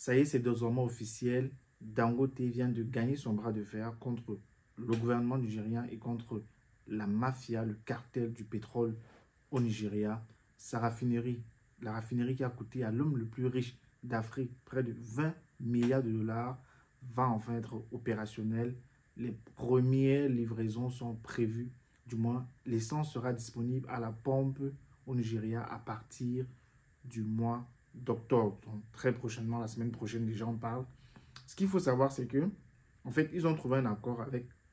Ça y est, c'est désormais officiel. Dangote vient de gagner son bras de fer contre le gouvernement nigérien et contre la mafia, le cartel du pétrole au Nigeria. Sa raffinerie, la raffinerie qui a coûté à l'homme le plus riche d'Afrique près de 20 milliards de dollars, va enfin être opérationnelle. Les premières livraisons sont prévues. Du moins, l'essence sera disponible à la pompe au Nigeria à partir du mois d'octobre. Donc, très prochainement, la semaine prochaine, déjà, on parle. Ce qu'il faut savoir, c'est que, en fait, ils ont trouvé un accord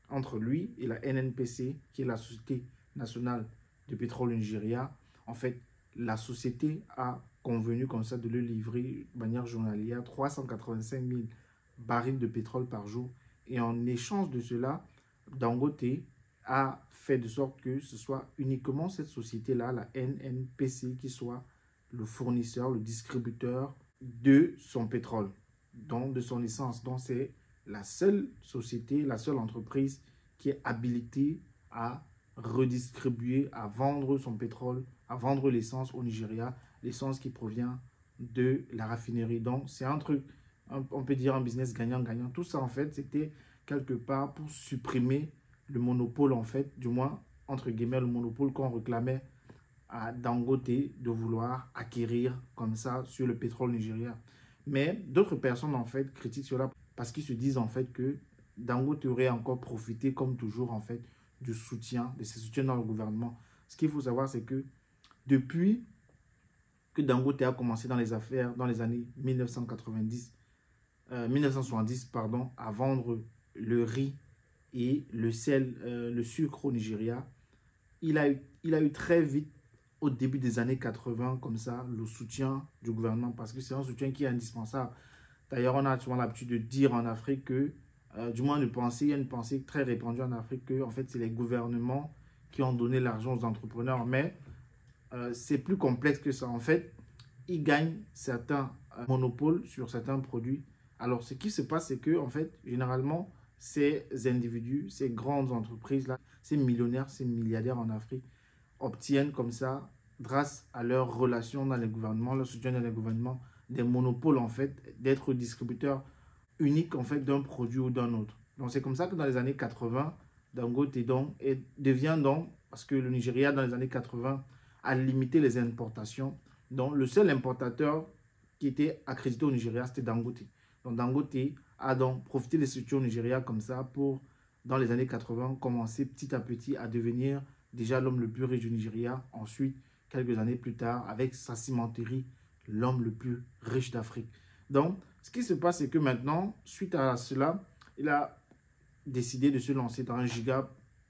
entre lui et la NNPC, qui est la Société nationale de pétrole au Nigeria. En fait, la société a convenu comme ça de le livrer de manière journalière 385 000 barils de pétrole par jour. Et en échange de cela, Dangote a fait de sorte que ce soit uniquement cette société-là, la NNPC, qui soit le fournisseur, le distributeur de son pétrole, donc de son essence. Donc c'est la seule société, la seule entreprise qui est habilitée à redistribuer, à vendre son pétrole, à vendre l'essence au Nigeria, l'essence qui provient de la raffinerie. Donc c'est un truc, on peut dire un business gagnant-gagnant. Tout ça en fait, c'était quelque part pour supprimer le monopole en fait, du moins entre guillemets le monopole qu'on réclamait à Dangote de vouloir acquérir comme ça sur le pétrole nigérien. Mais d'autres personnes en fait critiquent cela parce qu'ils se disent en fait que Dangote aurait encore profité comme toujours en fait du soutien, de ses soutiens dans le gouvernement. Ce qu'il faut savoir, c'est que depuis que Dangote a commencé dans les affaires dans les années 1970 pardon, à vendre le riz et le sel, le sucre au Nigeria, il a eu très vite au début des années 80, comme ça, le soutien du gouvernement, parce que c'est un soutien qui est indispensable. D'ailleurs, on a souvent l'habitude de dire en Afrique que, du moins il y a une pensée très répandue en Afrique que, en fait, c'est les gouvernements qui ont donné l'argent aux entrepreneurs. Mais c'est plus complexe que ça. En fait, ils gagnent certains monopoles sur certains produits. Alors, ce qui se passe, c'est que, en fait, généralement, ces individus, ces grandes entreprises-là, ces millionnaires, ces milliardaires en Afrique, obtiennent comme ça, grâce à leurs relations dans les gouvernements, leur soutien dans les gouvernements, des monopoles en fait, d'être distributeurs uniques en fait d'un produit ou d'un autre. Donc c'est comme ça que dans les années 80, Dangote devient donc, parce que le Nigeria dans les années 80 a limité les importations, donc le seul importateur qui était accrédité au Nigeria, c'était Dangote. Donc Dangote a donc profité des structures au Nigeria comme ça pour, dans les années 80, commencer petit à petit à devenir déjà l'homme le plus riche du Nigeria. Ensuite, quelques années plus tard, avec sa cimenterie, l'homme le plus riche d'Afrique. Donc, ce qui se passe, c'est que maintenant, suite à cela, il a décidé de se lancer dans un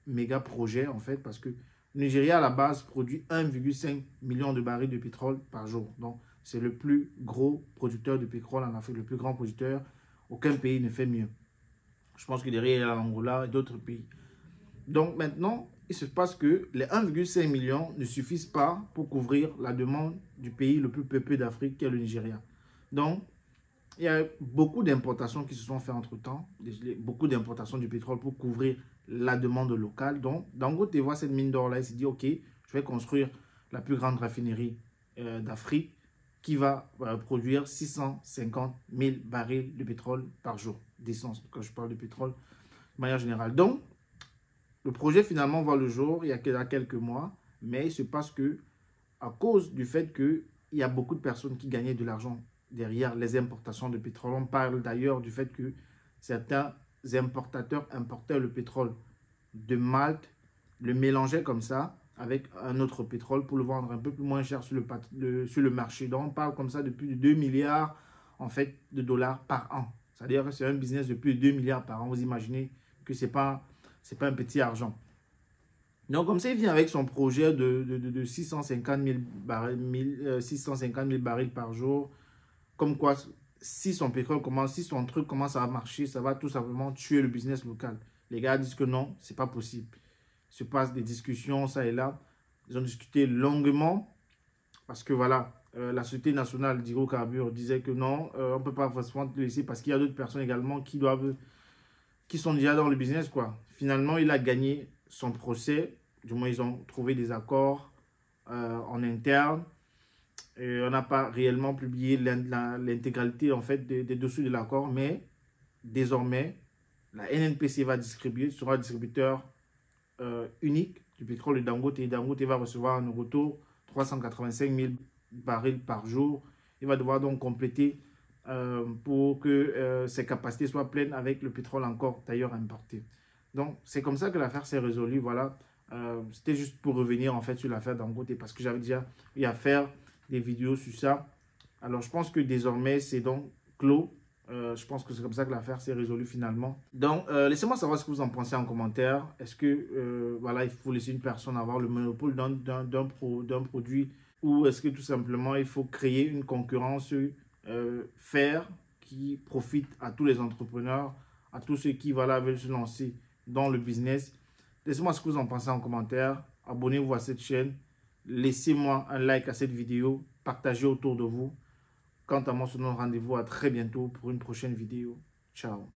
méga projet, en fait, parce que le Nigeria, à la base, produit 1,5 million de barils de pétrole par jour. Donc, c'est le plus gros producteur de pétrole en Afrique, le plus grand producteur. Aucun pays ne fait mieux. Je pense que derrière, il y a l'Angola et d'autres pays. Donc, maintenant, il se passe que les 1,5 million ne suffisent pas pour couvrir la demande du pays le plus peuplé d'Afrique, qui est le Nigeria. Donc, il y a beaucoup d'importations qui se sont faites entre-temps, beaucoup d'importations du pétrole pour couvrir la demande locale. Donc, Dangote voit cette mine d'or-là, il s'est dit, OK, je vais construire la plus grande raffinerie d'Afrique qui va produire 650 000 barils de pétrole par jour, d'essence, quand je parle de pétrole de manière générale. Donc, le projet finalement voit le jour il y a quelques mois, mais il se passe que, à cause du fait qu'il y a beaucoup de personnes qui gagnaient de l'argent derrière les importations de pétrole, on parle d'ailleurs du fait que certains importateurs importaient le pétrole de Malte, le mélangeaient comme ça avec un autre pétrole pour le vendre un peu plus moins cher sur le marché. Donc on parle comme ça de plus de 2 milliards en fait, de dollars par an. C'est-à-dire que c'est un business de plus de 2 milliards par an. Vous imaginez que ce n'est pas un petit argent. Donc, comme ça, il vient avec son projet de 650 000 barils par jour. Comme quoi, si son truc commence à marcher, ça va tout simplement tuer le business local. Les gars disent que non, c'est pas possible. Il se passe des discussions, ça et là. Ils ont discuté longuement parce que voilà, la Société nationale d'hydrocarbures disait que non, on ne peut pas forcément le laisser parce qu'il y a d'autres personnes également qui sont déjà dans le business, quoi. Finalement, il a gagné son procès. Du moins, ils ont trouvé des accords en interne. On n'a pas réellement publié l'intégralité en fait des dessous de l'accord, mais désormais, la NNPC sera distributeur unique du pétrole de Dangote, et Dangote va recevoir en retour 385 000 barils par jour. Il va devoir donc compléter pour que ses capacités soient pleines avec le pétrole encore d'ailleurs importé. Donc, c'est comme ça que l'affaire s'est résolue. Voilà. C'était juste pour revenir en fait sur l'affaire Dangote, parce que j'avais déjà eu à faire des vidéos sur ça. Alors, je pense que désormais, c'est donc clos. Je pense que c'est comme ça que l'affaire s'est résolue finalement. Donc, laissez-moi savoir ce que vous en pensez en commentaire. Est-ce que, voilà, il faut laisser une personne avoir le monopole d'un produit, ou est-ce que tout simplement, il faut créer une concurrence faire qui profite à tous les entrepreneurs, à tous ceux qui, voilà, veulent se lancer dans le business? Laissez-moi ce que vous en pensez en commentaire. Abonnez-vous à cette chaîne. Laissez-moi un like à cette vidéo. Partagez autour de vous. Quant à moi, je vous donne rendez-vous à très bientôt pour une prochaine vidéo. Ciao.